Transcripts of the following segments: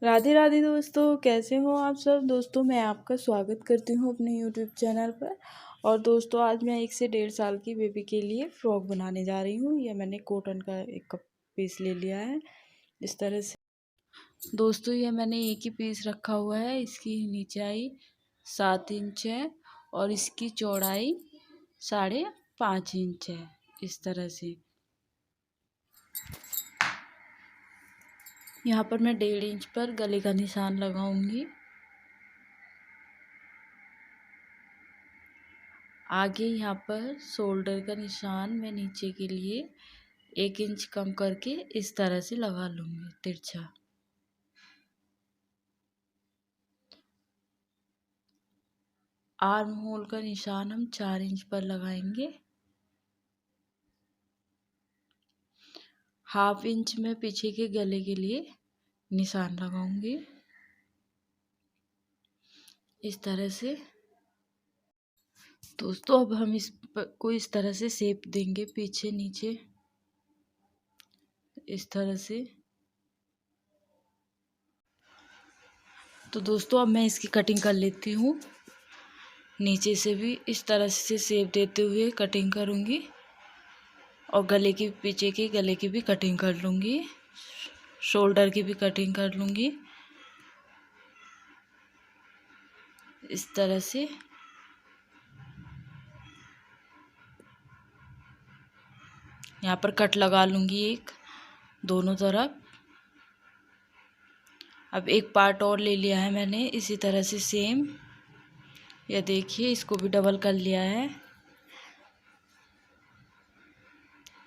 राधे राधे दोस्तों, कैसे हो आप सब। दोस्तों मैं आपका स्वागत करती हूँ अपने यूट्यूब चैनल पर। और दोस्तों आज मैं 1 से 1.5 साल की बेबी के लिए फ्रॉक बनाने जा रही हूँ। ये मैंने कॉटन का एक कप पीस ले लिया है इस तरह से। दोस्तों ये मैंने एक ही पीस रखा हुआ है। इसकी ऊंचाई 7 इंच है और इसकी चौड़ाई 5.5 इंच है इस तरह से। यहाँ पर मैं 1.5 इंच पर गले का निशान लगाऊंगी। आगे यहाँ पर शोल्डर का निशान मैं नीचे के लिए 1 इंच कम करके इस तरह से लगा लूँगी तिरछा। आर्म होल का निशान हम 4 इंच पर लगाएंगे। 1/2 इंच में पीछे के गले के लिए निशान लगाऊंगी इस तरह से। दोस्तों अब हम को इस तरह से शेप देंगे पीछे नीचे इस तरह से। तो दोस्तों अब मैं इसकी कटिंग कर लेती हूँ। नीचे से भी इस तरह से शेप देते हुए कटिंग करूँगी और गले की पीछे के गले की भी कटिंग कर लूँगी, शोल्डर की भी कटिंग कर लूँगी इस तरह से। यहाँ पर कट लगा लूँगी एक दोनों तरफ। अब एक पार्ट और ले लिया है मैंने इसी तरह से सेम। यह देखिए इसको भी डबल कर लिया है।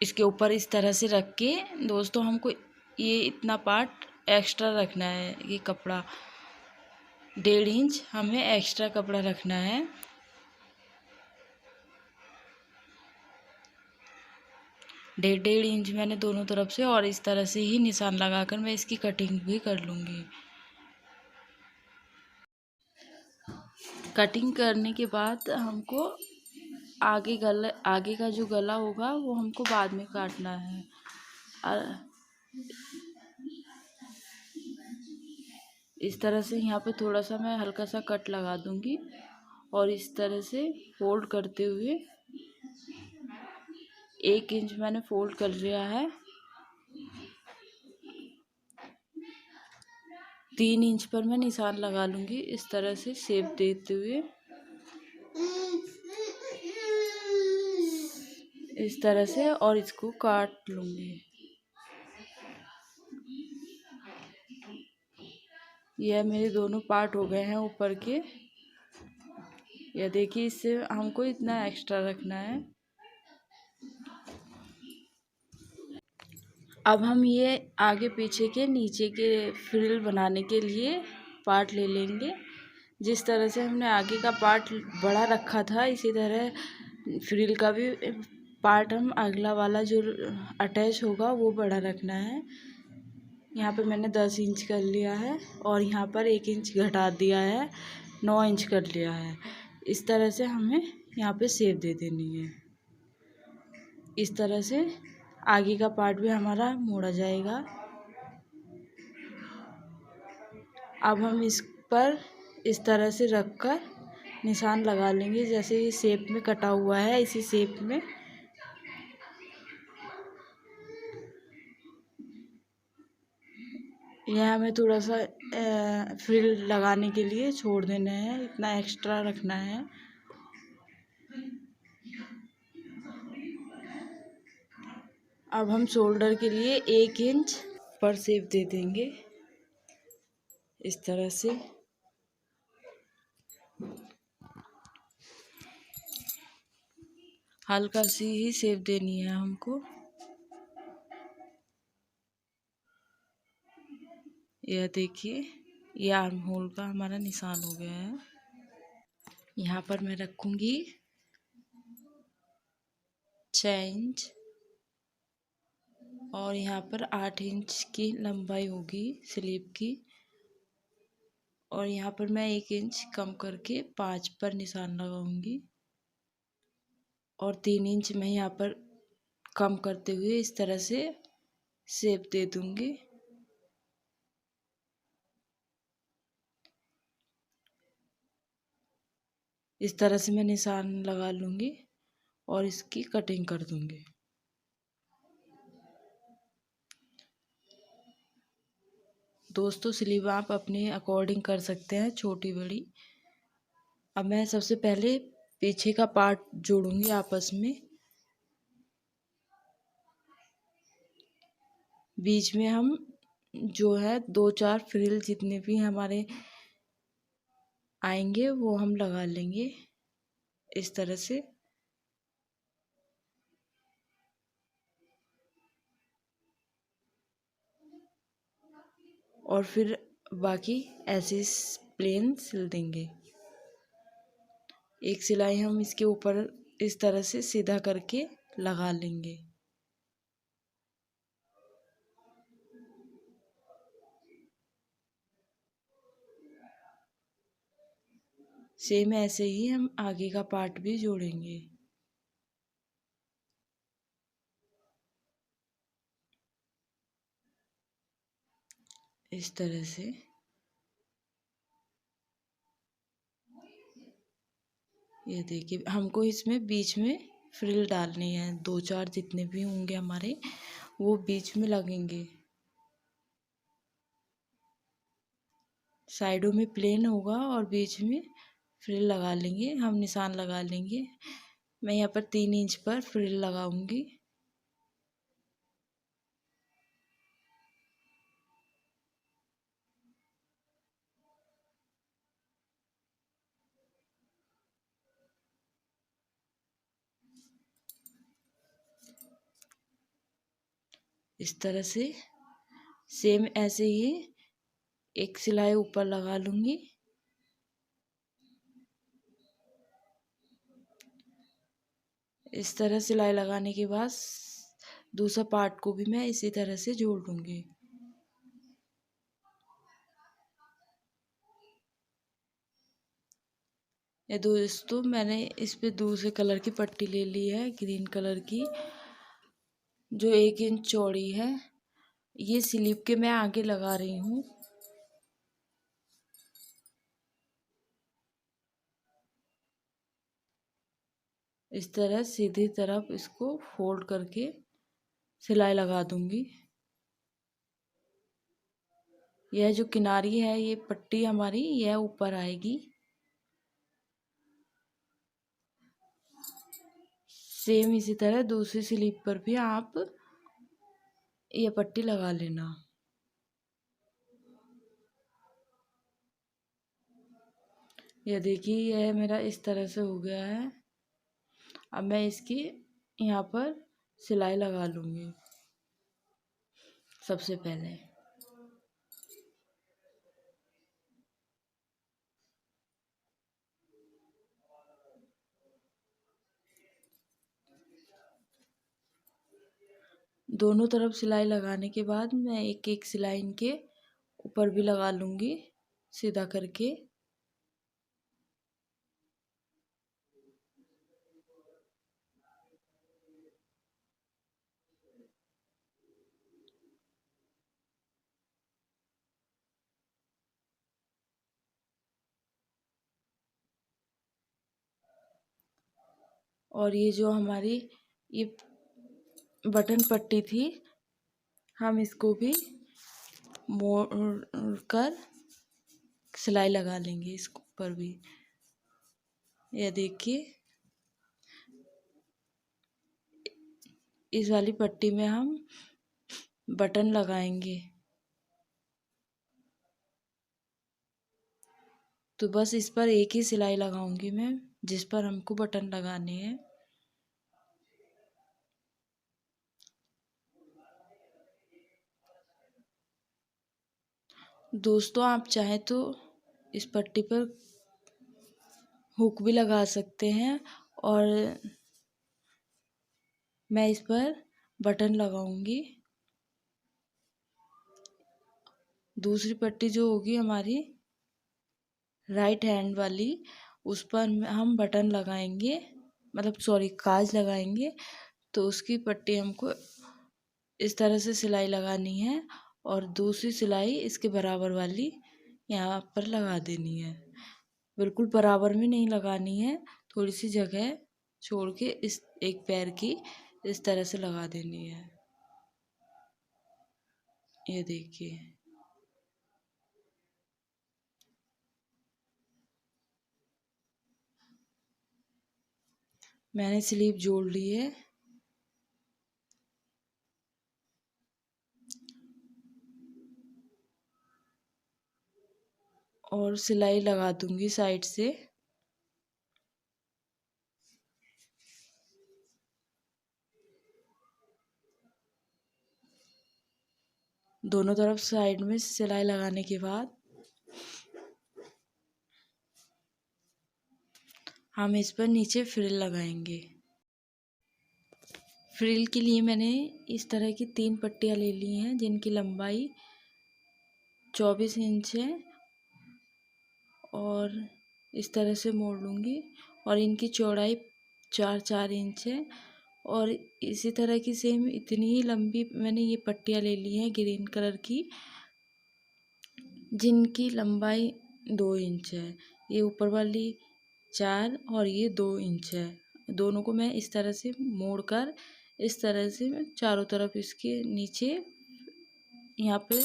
इसके ऊपर इस तरह से रख के दोस्तों हमको ये इतना पार्ट एक्स्ट्रा रखना है। ये कपड़ा 1.5 इंच हमें एक्स्ट्रा कपड़ा रखना है। डेढ़ इंच मैंने दोनों तरफ से और इस तरह से ही निशान लगाकर मैं इसकी कटिंग भी कर लूँगी। कटिंग करने के बाद हमको आगे का जो गला होगा वो हमको बाद में काटना है। इस तरह से यहाँ पे थोड़ा सा मैं हल्का सा कट लगा दूँगी और इस तरह से फोल्ड करते हुए 1 इंच मैंने फोल्ड कर लिया है। 3 इंच पर मैं निशान लगा लूँगी इस तरह से शेप देते हुए इस तरह से और इसको काट लूँगी। यह मेरे दोनों पार्ट हो गए हैं ऊपर के। यह देखिए इससे हमको इतना एक्स्ट्रा रखना है। अब हम ये आगे पीछे के नीचे के फ्रिल बनाने के लिए पार्ट ले लेंगे। जिस तरह से हमने आगे का पार्ट बड़ा रखा था इसी तरह फ्रिल का भी पार्ट हम अगला वाला जो अटैच होगा वो बड़ा रखना है। यहाँ पे मैंने 10 इंच कर लिया है और यहाँ पर 1 इंच घटा दिया है, 9 इंच कर लिया है। इस तरह से हमें यहाँ पे शेप दे देनी है। इस तरह से आगे का पार्ट भी हमारा मोड़ा जाएगा। अब हम इस पर इस तरह से रखकर निशान लगा लेंगे। जैसे ये शेप में कटा हुआ है इसी शेप में यह हमें थोड़ा सा फ्रिल लगाने के लिए छोड़ देना है, इतना एक्स्ट्रा रखना है। अब हम शोल्डर के लिए 1 इंच पर शेप दे देंगे इस तरह से। हल्का सी ही शेप देनी है हमको। यह देखिए ये आर्म होल का हमारा निशान हो गया है। यहाँ पर मैं रखूँगी 6 इंच और यहाँ पर 8 इंच की लंबाई होगी स्लीव की। और यहाँ पर मैं 1 इंच कम करके 5 पर निशान लगाऊंगी और 3 इंच मैं यहाँ पर कम करते हुए इस तरह से शेप दे दूंगी। इस तरह से मैं निशान लगा लूँगी और इसकी कटिंग कर दूँगी। दोस्तों स्लीव आप अपने अकॉर्डिंग कर सकते हैं, छोटी बड़ी। अब मैं सबसे पहले पीछे का पार्ट जोड़ूंगी आपस में। बीच में हम जो है 2-4 फ्रिल जितने भी हमारे आएंगे वो हम लगा लेंगे इस तरह से। और फिर बाकी ऐसे प्लेन सिल देंगे। एक सिलाई हम इसके ऊपर इस तरह से सीधा करके लगा लेंगे। सेम ऐसे ही हम आगे का पार्ट भी जोड़ेंगे। इस तरह से ये देखिए, हमको इसमें बीच में फ्रिल डालनी है। 2-4 जितने भी होंगे हमारे वो बीच में लगेंगे। साइडों में प्लेन होगा और बीच में फ्रिल लगा लेंगे, हम निशान लगा लेंगे। मैं यहाँ पर 3 इंच पर फ्रिल लगाऊंगी। इस तरह से सेम ऐसे ही एक सिलाई ऊपर लगा लूंगी। इस तरह सिलाई लगाने के बाद दूसरा पार्ट को भी मैं इसी तरह से जोड़ लूंगी। ये दोस्तों मैंने इस पे दूसरे कलर की पट्टी ले ली है, ग्रीन कलर की, जो 1 इंच चौड़ी है। ये स्लीव के मैं आगे लगा रही हूँ। इस तरह सीधी तरफ इसको फोल्ड करके सिलाई लगा दूंगी। यह जो किनारी है ये पट्टी हमारी यह ऊपर आएगी। सेम इसी तरह दूसरी स्लीव पर भी आप ये पट्टी लगा लेना। यह देखिए, यह मेरा इस तरह से हो गया है। अब मैं इसकी यहाँ पर सिलाई लगा लूँगी। सबसे पहले दोनों तरफ सिलाई लगाने के बाद मैं एक एक सिलाई इनके ऊपर भी लगा लूँगी सीधा करके। और ये जो हमारी ये बटन पट्टी थी हम इसको भी मोड़ कर सिलाई लगा लेंगे इसके ऊपर भी। यह देखिए, इस वाली पट्टी में हम बटन लगाएंगे। तो बस इस पर एक ही सिलाई लगाऊंगी मैं जिस पर हमको बटन लगाने हैं। दोस्तों आप चाहें तो इस पट्टी पर हुक भी लगा सकते हैं और मैं इस पर बटन लगाऊंगी। दूसरी पट्टी जो होगी हमारी राइट हैंड वाली उस पर हम बटन लगाएंगे, मतलब सॉरी काज लगाएंगे। तो उसकी पट्टी हमको इस तरह से सिलाई लगानी है और दूसरी सिलाई इसके बराबर वाली यहाँ पर लगा देनी है। बिल्कुल बराबर में नहीं लगानी है, थोड़ी सी जगह छोड़ के इस एक पैर की इस तरह से लगा देनी है। ये देखिए, मैंने स्लीव जोड़ ली है। और सिलाई लगा दूंगी साइड से। दोनों तरफ साइड में सिलाई लगाने के बाद हम इस पर नीचे फ्रिल लगाएंगे। फ्रिल के लिए मैंने इस तरह की 3 पट्टियाँ ले ली हैं जिनकी लंबाई 24 इंच है और इस तरह से मोड़ लूँगी और इनकी चौड़ाई 4-4 इंच है। और इसी तरह की सेम इतनी ही लंबी मैंने ये पट्टियाँ ले ली हैं ग्रीन कलर की जिनकी लंबाई 2 इंच है। ये ऊपर वाली 4 और ये 2 इंच है। दोनों को मैं इस तरह से मोड़कर इस तरह से मैं चारों तरफ इसके नीचे यहाँ पे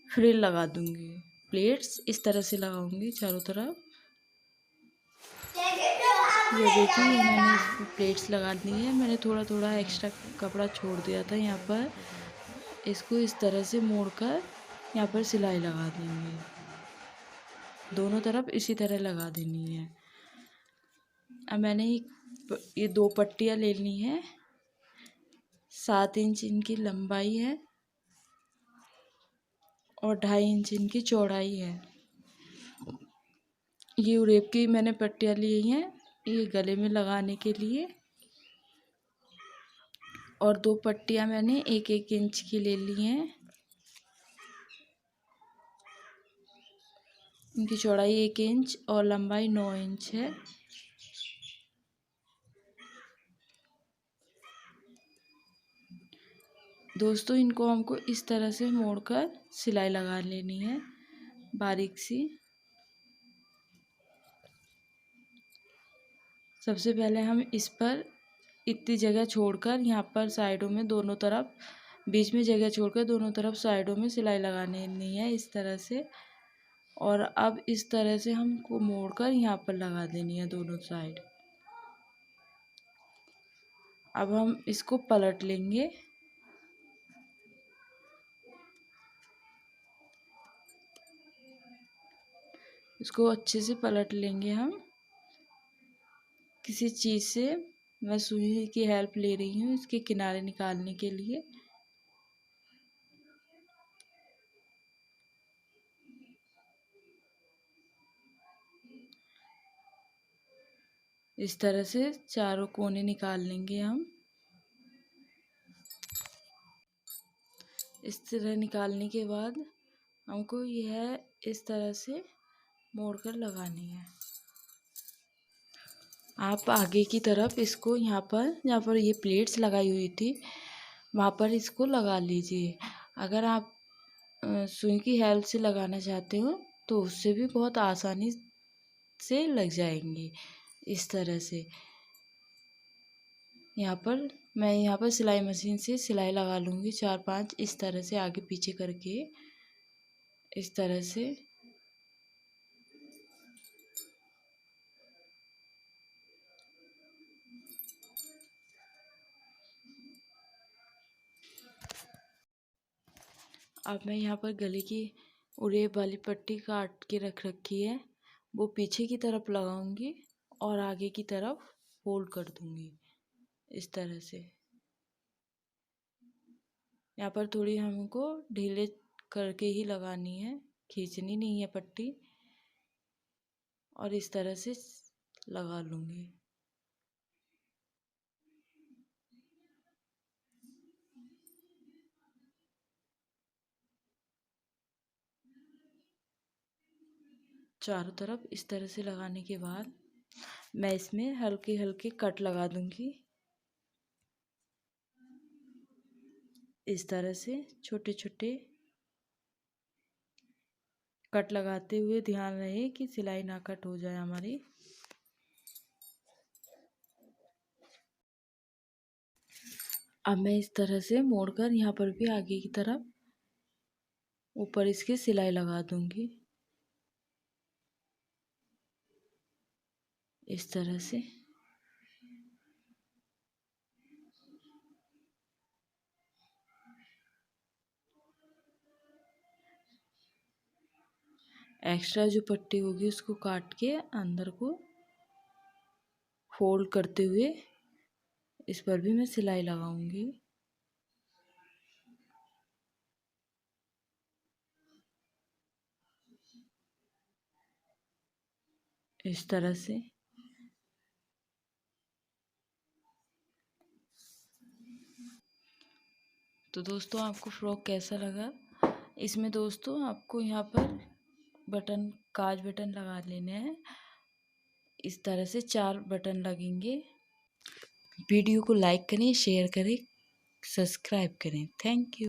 फ्रिल लगा दूँगी। प्लेट्स इस तरह से लगाऊंगी चारों तरफ। ये देखिए, मैंने इसमें प्लेट्स लगा दी है। मैंने थोड़ा थोड़ा एक्स्ट्रा कपड़ा छोड़ दिया था यहाँ पर। इसको इस तरह से मोड़कर यहाँ पर सिलाई लगा देंगे। दोनों तरफ इसी तरह लगा देनी है। अब मैंने ये 2 पट्टियाँ ले ली हैं। 7 इंच इनकी लंबाई है और 2.5 इंच इनकी चौड़ाई है। ये उरेब की मैंने पट्टियाँ ली हैं ये गले में लगाने के लिए। और 2 पट्टियाँ मैंने 1-1 इंच की ले ली हैं। इनकी चौड़ाई 1 इंच और लंबाई 9 इंच है। दोस्तों, इनको हमको इस तरह से मोड़कर सिलाई लगा लेनी है बारीक सी। सबसे पहले हम इस पर इतनी जगह छोड़कर यहाँ पर साइडों में दोनों तरफ बीच में जगह छोड़कर दोनों तरफ साइडों में सिलाई लगानी नहीं है इस तरह से। और अब इस तरह से हमको मोड़कर यहाँ पर लगा देनी है दोनों साइड। अब हम इसको पलट लेंगे। इसको अच्छे से पलट लेंगे हम किसी चीज़ से। मैं सुई की हेल्प ले रही हूँ इसके किनारे निकालने के लिए। इस तरह से चारों कोने निकाल लेंगे हम। इस तरह निकालने के बाद हमको यह इस तरह से मोड़कर लगानी है। आप आगे की तरफ इसको यहाँ पर जहाँ पर ये प्लेट्स लगाई हुई थी वहाँ पर इसको लगा लीजिए। अगर आप सुई की हेल्प से लगाना चाहते हो तो उससे भी बहुत आसानी से लग जाएंगी। इस तरह से यहाँ पर सिलाई मशीन से सिलाई लगा लूँगी 4-5 इस तरह से आगे पीछे करके। इस तरह से अब मैं यहाँ पर गले की उरेब वाली पट्टी काट के रख रखी है वो पीछे की तरफ लगाऊंगी और आगे की तरफ फोल्ड कर दूंगी इस तरह से। यहाँ पर थोड़ी हमको ढीले करके ही लगानी है, खींचनी नहीं है पट्टी। और इस तरह से लगा लूँगी। चारों तरफ इस तरह से लगाने के बाद मैं इसमें हल्के हल्के कट लगा दूँगी। इस तरह से छोटे छोटे कट लगाते हुए ध्यान रहे कि सिलाई ना कट हो जाए हमारी। अब मैं इस तरह से मोड़कर यहाँ पर भी आगे की तरफ ऊपर इसकी सिलाई लगा दूंगी इस तरह से। एक्स्ट्रा जो पट्टी होगी उसको काट के अंदर को फोल्ड करते हुए इस पर भी मैं सिलाई लगाऊंगी इस तरह से। तो दोस्तों आपको फ्रॉक कैसा लगा? इसमें दोस्तों आपको यहाँ पर बटन, काज बटन लगा लेने हैं। इस तरह से 4 बटन लगेंगे। वीडियो को लाइक करें, शेयर करें, सब्सक्राइब करें। Thank you.